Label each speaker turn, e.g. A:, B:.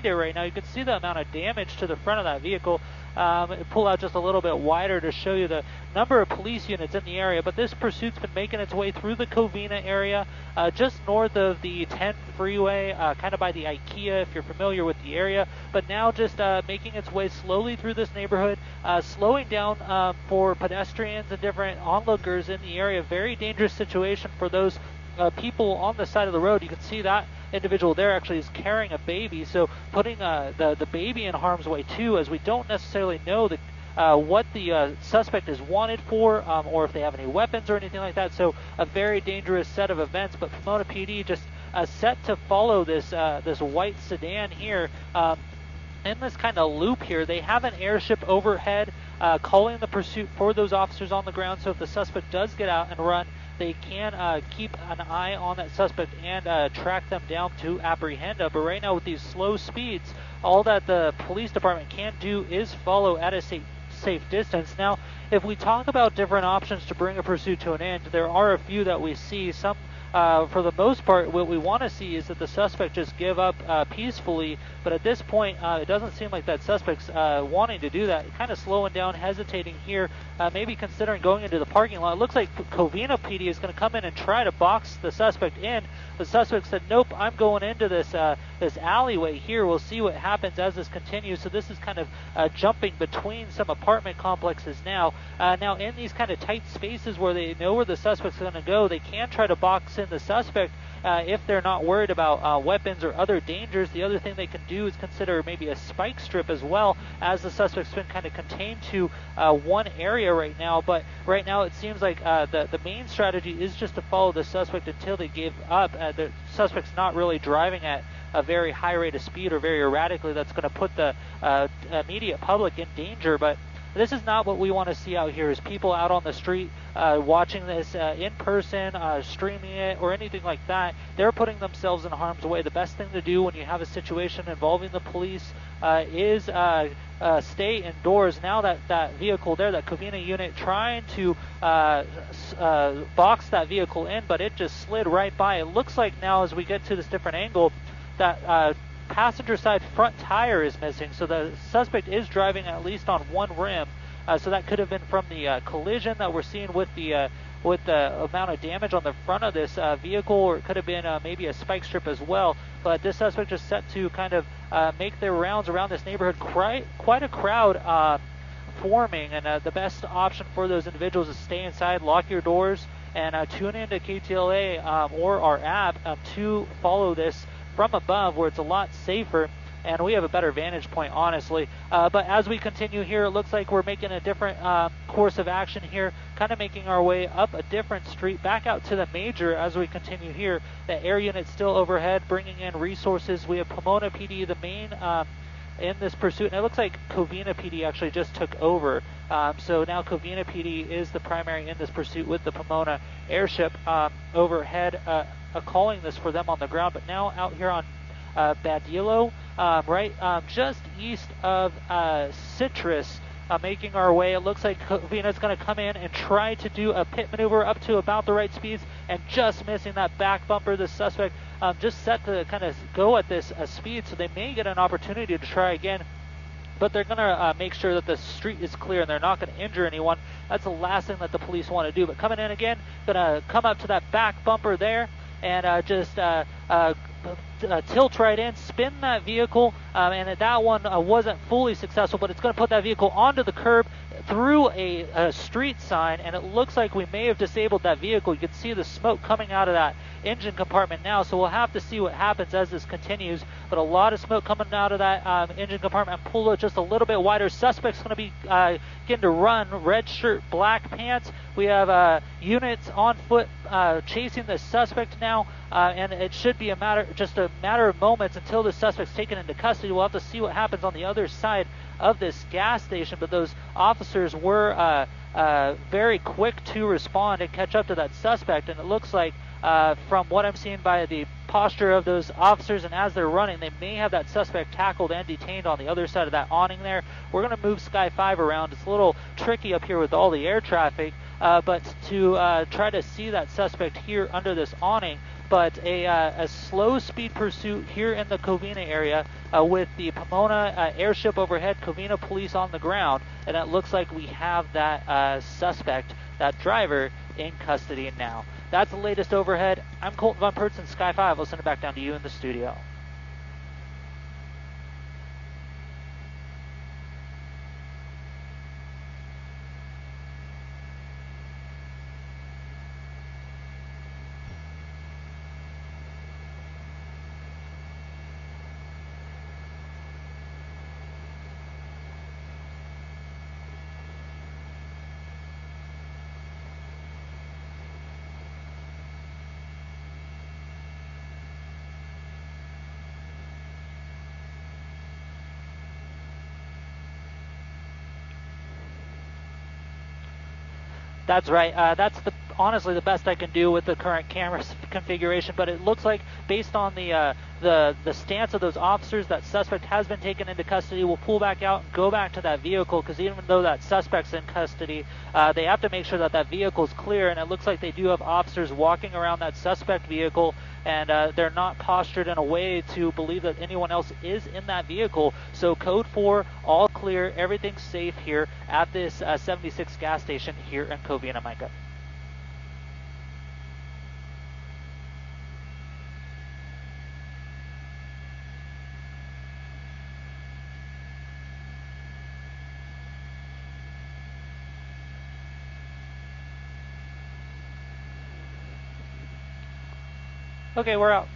A: behind it right now. You can see the amount of damage to the front of that vehicle. Pull out just a little bit wider to show you the number of police units in the area, but this pursuit's been making its way through the Covina area, just north of the 10 freeway, kind of by the IKEA if you're familiar with the area, but now just making its way slowly through this neighborhood, slowing down for pedestrians and different onlookers in the area. Very dangerous situation for those people on the side of the road. You can see that individual there actually is carrying a baby, so putting the baby in harm's way too, as we don't necessarily know what the suspect is wanted for, or if they have any weapons or anything like that. So a very dangerous set of events. But Pomona PD just set to follow this this white sedan here in this kind of loop here. They have an airship overhead calling the pursuit for those officers on the ground, so if the suspect does get out and run, they can keep an eye on that suspect and track them down to apprehend them. But right now with these slow speeds, all that the police department can do is follow at a safe distance. Now, if we talk about different options to bring a pursuit to an end, there are a few that we see. Some, for the most part, what we want to see is that the suspect just give up peacefully, but at this point, it doesn't seem like that suspect's wanting to do that. Kind of slowing down, hesitating here, maybe considering going into the parking lot. It looks like Covina PD is going to come in and try to box the suspect in. The suspect said, nope, I'm going into this this alleyway here. We'll see what happens as this continues. So this is kind of jumping between some apartment complexes now. Now in these kind of tight spaces where they know where the suspect's going to go, they can try to box in the suspect if they're not worried about weapons or other dangers. The other thing they can do is consider maybe a spike strip as well, as the suspect's been kind of contained to one area right now. But right now it seems like the main strategy is just to follow the suspect until they give up. The suspect's not really driving at a very high rate of speed or very erratically. That's going to put the immediate public in danger. But this is not what we want to see out here, is people out on the street watching this in person, streaming it, or anything like that. They're putting themselves in harm's way. The best thing to do when you have a situation involving the police is stay indoors. Now that vehicle there, that Covina unit, trying to box that vehicle in, but it just slid right by. It looks like now, as we get to this different angle, that passenger side front tire is missing, so the suspect is driving at least on one rim. So that could have been from the collision that we're seeing with the amount of damage on the front of this vehicle, or it could have been maybe a spike strip as well. But this suspect just set to kind of make their rounds around this neighborhood. Quite a crowd forming, and the best option for those individuals is stay inside, lock your doors, and tune into KTLA or our app to follow this from above, where it's a lot safer and we have a better vantage point, honestly. But as we continue here, it looks like we're making a different course of action here, kind of making our way up a different street back out to the major as we continue here. The air unit's still overhead bringing in resources. We have Pomona PD, the main in this pursuit, and it looks like Covina PD actually just took over. So now Covina PD is the primary in this pursuit with the Pomona airship overhead, calling this for them on the ground. But now out here on Badillo, just east of Citrus, making our way. It looks like Covina's going to come in and try to do a pit maneuver up to about the right speeds, and just missing that back bumper. The suspect just set to kind of go at this speed, so they may get an opportunity to try again. But they're going to make sure that the street is clear and they're not going to injure anyone. That's the last thing that the police want to do. But coming in again, going to come up to that back bumper there and just tilt right in, spin that vehicle, and that one wasn't fully successful, but it's going to put that vehicle onto the curb through a street sign, and it looks like we may have disabled that vehicle. You can see the smoke coming out of that engine compartment now, so we'll have to see what happens as this continues. But a lot of smoke coming out of that engine compartment. Pull it just a little bit wider. Suspect's going to be getting to run. Red shirt, black pants. We have units on foot chasing the suspect now, and it should be just a matter of moments until the suspect's taken into custody. We'll have to see what happens on the other side of this gas station, but those officers were very quick to respond and catch up to that suspect, and it looks like from what I'm seeing by the posture of those officers and as they're running, they may have that suspect tackled and detained on the other side of that awning there. We're going to move Sky 5 around. It's a little tricky up here with all the air traffic, but to try to see that suspect here under this awning, but a slow speed pursuit here in the Covina area with the Pomona airship overhead, Covina police on the ground, and it looks like we have that suspect, that driver, in custody now. That's the latest overhead. I'm Colton Von Pertz in Sky 5. I'll send it back down to you in the studio. That's right. That's honestly the best I can do with the current camera configuration. But it looks like, based on the stance of those officers, that suspect has been taken into custody. We'll pull back out and go back to that vehicle, because even though that suspect's in custody, they have to make sure that that vehicle's clear. And it looks like they do have officers walking around that suspect vehicle, and they're not postured in a way to believe that anyone else is in that vehicle. So code 4, all clear, everything's safe here at this 76 gas station here in Covina, Micah. Okay, we're out.